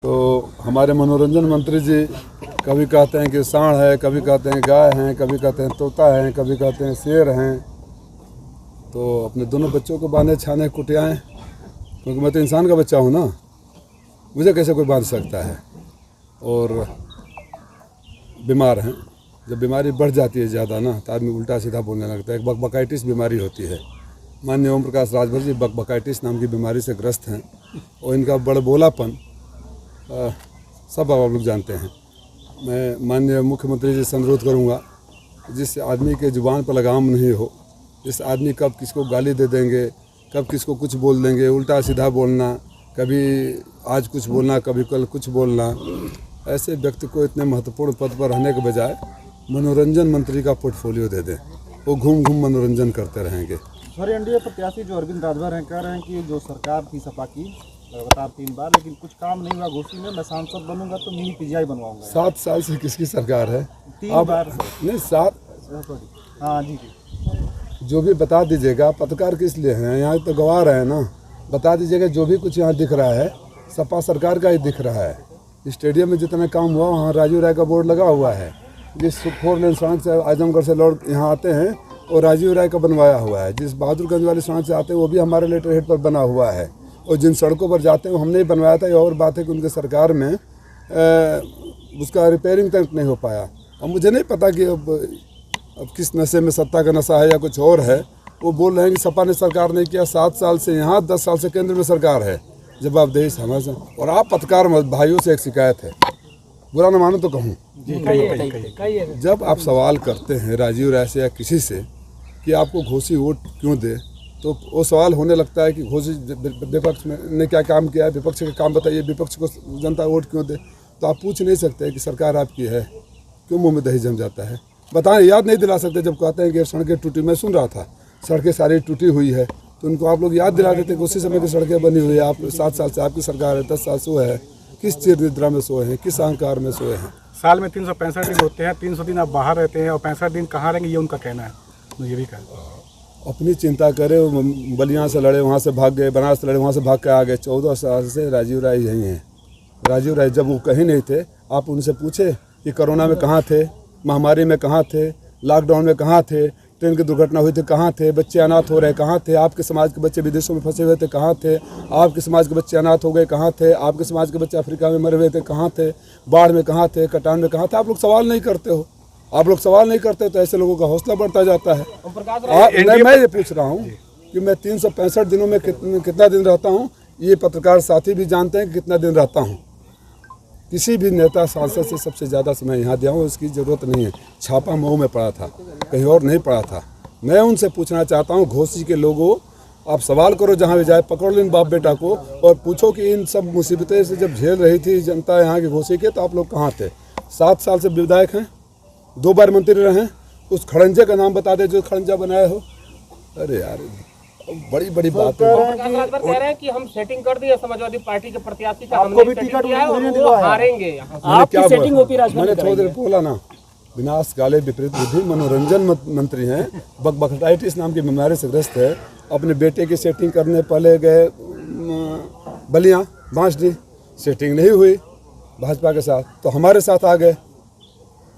तो हमारे मनोरंजन मंत्री जी कभी कहते हैं कि सांड है, कभी कहते हैं गाय हैं, कभी कहते हैं तोता है, कभी कहते हैं शेर हैं। तो अपने दोनों बच्चों को बांधे छाने कुटियाएँ, क्योंकि मैं तो इंसान का बच्चा हूँ ना, मुझे कैसे कोई बांध सकता है। और बीमार हैं, जब बीमारी बढ़ जाती है ज़्यादा ना तो आदमी उल्टा सीधा बोलने लगता है। एक बकबकाइटिस बीमारी होती है। माननीय ओम प्रकाश राजभर जी बकबकाइटिस नाम की बीमारी से ग्रस्त हैं और इनका बड़बोलापन सब आप लोग जानते हैं। मैं माननीय मुख्यमंत्री जी से अनुरोध करूँगा, जिस आदमी के जुबान पर लगाम नहीं हो, जिस आदमी कब किसको गाली दे देंगे, कब किसको कुछ बोल देंगे, उल्टा सीधा बोलना, कभी आज कुछ बोलना, कभी कल कुछ बोलना, ऐसे व्यक्ति को इतने महत्वपूर्ण पद पर रहने के बजाय मनोरंजन मंत्री का पोर्टफोलियो दे दें। वो घूम घूम मनोरंजन करते रहेंगे। सर, एनडीए प्रत्याशी जो अरविंद राजभर हैं कह रहे हैं कि जो सरकार थी सपा की लगातार 3 बार, लेकिन कुछ काम नहीं हुआ। घोसी में मैं सांसद बनूंगा तो मिनी पीजीआई बनवाऊंगा। 7 साल से किसकी सरकार है? 3 बार नहीं 7। हाँ जी जो भी बता दीजिएगा, पत्रकार किस लिए हैं? यहाँ तो गवाह रहे हैं ना। बता दीजिएगा जो भी कुछ यहाँ दिख रहा है सपा सरकार का ही दिख रहा है। स्टेडियम में जितना काम हुआ वहाँ राजीव राय का बोर्ड लगा हुआ है। जिस 4 लेन सड़क से आजमगढ़ से लौट यहाँ आते हैं वो राजीव राय का बनवाया हुआ है। जिस बहादुरगंज वाली सड़क से आते हैं वो भी हमारे लेटर हेड पर बना हुआ है। और जिन सड़कों पर जाते हैं वो हमने ही बनवाया था। ये और बात है कि उनके सरकार में उसका रिपेयरिंग तक नहीं हो पाया। अब मुझे नहीं पता कि अब किस नशे में, सत्ता का नशा है या कुछ और है। वो बोल रहे हैं कि सपा ने सरकार नहीं किया। 7 साल से यहाँ, 10 साल से केंद्र में सरकार है। जवाबदेही समझ। और आप पत्रकार भाइयों से एक शिकायत है, बुरा न मानो तो कहूँ, जब आप सवाल करते हैं राजीव राय से या किसी से कि आपको घोसी वोट क्यों दे, तो वो सवाल होने लगता है कि घोसी विपक्ष में ने क्या काम किया है, विपक्ष का काम बताइए, विपक्ष को जनता वोट क्यों दे। तो आप पूछ नहीं सकते कि सरकार आपकी है, क्यों मुंह में दही जम जाता है? बताएं, याद नहीं दिला सकते। जब कहते हैं कि सड़कें टूटी, मैं सुन रहा था सड़कें सारी टूटी हुई है, तो उनको आप लोग याद दिला देते कि उसी समय की सड़कें बनी हुई है। आप 7 साल से आपकी सरकार है, 10 साल सोए है, किस चिर निद्रा में सोए हैं, किस अहंकार में सोए हैं? साल में 365 दिन होते हैं, 300 दिन आप बाहर रहते हैं और 65 दिन कहाँ रहेंगे, ये उनका कहना है। तो ये भी कहना, अपनी चिंता करें। बलिया से लड़े, वहाँ से भाग गए, बनारस से लड़े, वहाँ से भाग के आ गए। 14 साल से राजीव राय यहीं हैं। राजीव राय जब वो कहीं नहीं थे, आप उनसे पूछे कि कोरोना में कहाँ थे, महामारी में कहाँ थे, लॉकडाउन में कहाँ थे, ट्रेन की दुर्घटना हुई थी कहाँ थे, बच्चे अनाथ हो रहे कहाँ थे, आपके समाज के बच्चे विदेशों में फंसे हुए थे कहाँ थे, आपके समाज के बच्चे अनाथ हो गए कहाँ थे, आपके समाज के बच्चे अफ्रीका में मरे हुए थे कहाँ थे, बाढ़ में कहाँ थे, कटान में कहाँ थे? आप लोग सवाल नहीं करते हो। आप लोग सवाल नहीं करते तो ऐसे लोगों का हौसला बढ़ता जाता है। मैं ये पूछ रहा हूँ कि मैं 365 दिनों में कितना दिन रहता हूँ, ये पत्रकार साथी भी जानते हैं कितना दिन रहता हूँ। किसी भी नेता सांसद से सबसे ज़्यादा समय यहाँ दिया हूँ, इसकी ज़रूरत नहीं है। छापा मऊ में पड़ा था, कहीं और नहीं पड़ा था। मैं उनसे पूछना चाहता हूँ, घोसी के लोगों, आप सवाल करो जहाँ भी जाए, पकड़ लो इन बाप बेटा को और पूछो कि इन सब मुसीबतें से जब झेल रही थी जनता यहाँ की घोसी के, तो आप लोग कहाँ थे? 7 साल से विधायक हैं, 2 बार मंत्री रहे। उस खड़ंजे का नाम बता दे जो खड़ंजा बनाए हो। अरे यार, बड़ी बड़ी बात है। कह रहे हैं कि हम सेटिंग कर दिए समाजवादी पार्टी के प्रत्याशी का, हमने सेटिंग किया है और वो हारेंगे। आपकी सेटिंग होती है। मैंने थोड़ी देर बोला ना, विनाश काले विपरीत बुद्धि मनोरंजन मंत्री हैं, बकबकाइटिस नाम की बीमारी से ग्रस्त है। अपने बेटे की सेटिंग करने पहले गए बलिया बांसडी, सेटिंग नहीं हुई भाजपा के साथ, तो हमारे साथ आ गए।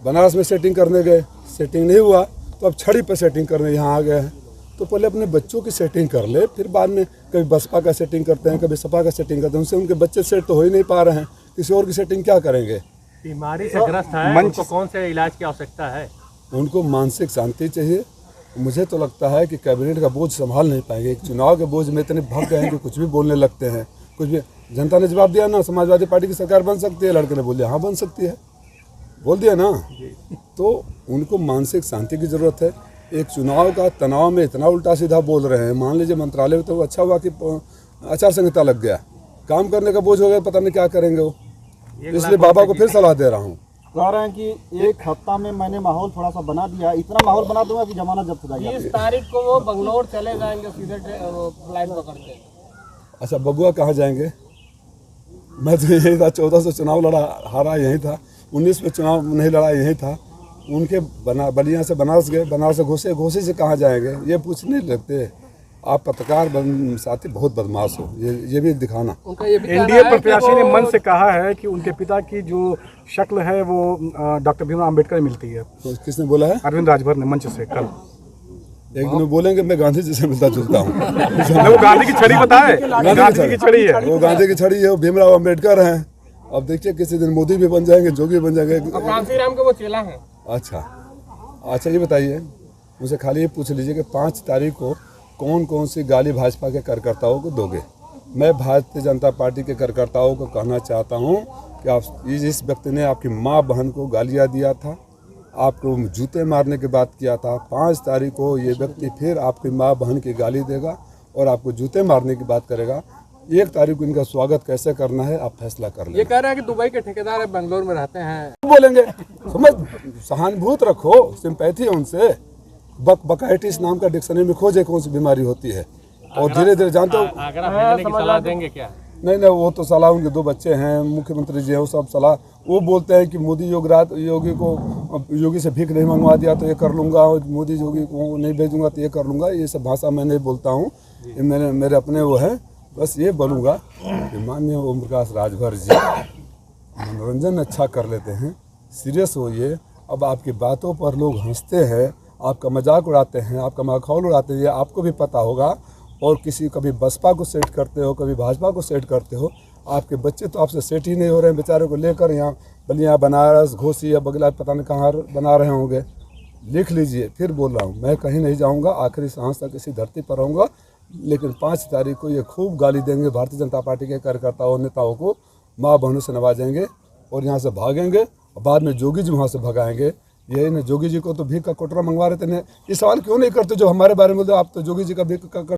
बनारस में सेटिंग करने गए, सेटिंग नहीं हुआ, तो अब छड़ी पर सेटिंग करने यहाँ आ गए हैं। तो पहले अपने बच्चों की सेटिंग कर ले, फिर बाद में कभी बसपा का सेटिंग करते हैं, कभी सपा का सेटिंग करते हैं। उनसे उनके बच्चे सेट तो हो ही नहीं पा रहे हैं, किसी और की सेटिंग क्या करेंगे? बीमारी से ग्रस्त है, उनको कौन से इलाज की आवश्यकता है? उनको मानसिक शांति चाहिए। मुझे तो लगता है कि कैबिनेट का बोझ संभाल नहीं पाएंगे। एक चुनाव के बोझ में इतने भग गए हैं कि कुछ भी बोलने लगते हैं। कुछ भी जनता ने जवाब दिया ना, समाजवादी पार्टी की सरकार बन सकती है। लड़के ने बोल दिया हाँ बन सकती है, बोल दिया ना। तो उनको मानसिक शांति की ज़रूरत है। एक चुनाव का तनाव में इतना उल्टा सीधा बोल रहे हैं। मान लीजिए मंत्रालय में तो अच्छा हुआ कि आचार संहिता लग गया, काम करने का बोझ हो गया, पता नहीं क्या करेंगे वो। इसलिए बाबा को फिर सलाह दे रहा हूँ। कह रहे हैं कि 1 हफ्ता में मैंने माहौल थोड़ा सा बना दिया, इतना माहौल बना दूंगा कि जमानत जब्त हो जाएगी। 30 तारीख को वो बंगलोर चले जाएंगे सीधे फ्लाइट पकड़ के। अच्छा, बबुआ कहाँ जाएंगे? मैं तो यही था, 14 से चुनाव लड़ा, हारा यही था। 19 में चुनाव नहीं लड़ा, यही था। उनके बलिया से बनारस गए, बनारस से घोसी से कहाँ जाएंगे? ये पूछने लगते। आप पत्रकार साथी बहुत बदमाश हो, ये भी दिखाना। उनका ये भी एनडीए प्रत्याशी ने मन से कहा है कि उनके पिता की जो शक्ल है वो डॉक्टर भीमराव अम्बेडकर मिलती है। तो किसने बोला है? अरविंद राजभर ने मंच से कल। एक दिन बोलेंगे मैं गांधी जी से मिलता जुलता हूँ। वो गांधी की छड़ी पता है, गांधी की छड़ी है, वो गांधी की छड़ी है, वो भीमराव अम्बेडकर हैं। अब देखिए किसी दिन मोदी भी बन जाएंगे, जोगी बन जाएंगे। कांसी राम के वो चेला हैं। अच्छा ये बताइए, मुझे खाली ये पूछ लीजिए कि 5 तारीख को कौन कौन सी गाली भाजपा के कार्यकर्ताओं को दोगे? मैं भारतीय जनता पार्टी के कार्यकर्ताओं को कहना चाहता हूँ कि आप इस व्यक्ति ने आपकी माँ बहन को गालियाँ दिया था, आपको जूते मारने की बात किया था। 5 तारीख को ये व्यक्ति फिर आपकी माँ बहन की गाली देगा और आपको जूते मारने की बात करेगा। 1 तारीख को इनका स्वागत कैसे करना है आप फैसला कर लें। ये कह रहा है कि दुबई के ठेकेदार बेंगलोर में रहते हैं। बोलेंगे समझ, सहानुभूति रखो, सिंपैथी है उनसे। बकाइटिस नाम का डिक्शनरी में खोजे कौन सी बीमारी होती है, और धीरे धीरे जानते हो। अगर आप भेजने की सलाह देंगे क्या? नहीं, वो तो सलाह, उनके 2 बच्चे हैं, मुख्यमंत्री जी हैं, वो सब सलाह। वो बोलते हैं कि मोदी योगी से भीख नहीं मंगवा दिया तो ये कर लूँगा, मोदी योगी को नहीं भेजूंगा तो ये कर लूँगा। ये सब भाषा मैं नहीं बोलता हूँ, ये मेरे अपने वो हैं। बस ये बोलूँगा कि माननीय ओम प्रकाश राजभर जी मनोरंजन अच्छा कर लेते हैं, सीरियस होइए। अब आपकी बातों पर लोग हंसते हैं, आपका मजाक उड़ाते हैं, आपका मखौल उड़ाते हैं, ये आपको भी पता होगा। और कभी बसपा को सेट करते हो, कभी भाजपा को सेट करते हो। आपके बच्चे तो आपसे सेट ही नहीं हो रहे हैं, बेचारे को लेकर यहाँ बलिया, बनारस, घोसी या बगला पता नहीं कहाँ बना रहे होंगे। लिख लीजिए, फिर बोल रहा हूँ, मैं कहीं नहीं जाऊँगा, आखिरी सांस तक इसी धरती पर रहूँगा। लेकिन 5 तारीख को ये खूब गाली देंगे भारतीय जनता पार्टी के कार्यकर्ताओं नेताओं को, माँ बहनों से नवाजेंगे और यहाँ से भागेंगे। और बाद में जोगी जी वहाँ से भगाएंगे। यही ना, जोगी जी को तो भीख का कोटरा मंगवा रहे थे। ये सवाल क्यों नहीं करते जो हमारे बारे में बोलते? आप तो जोगी जी का भीख का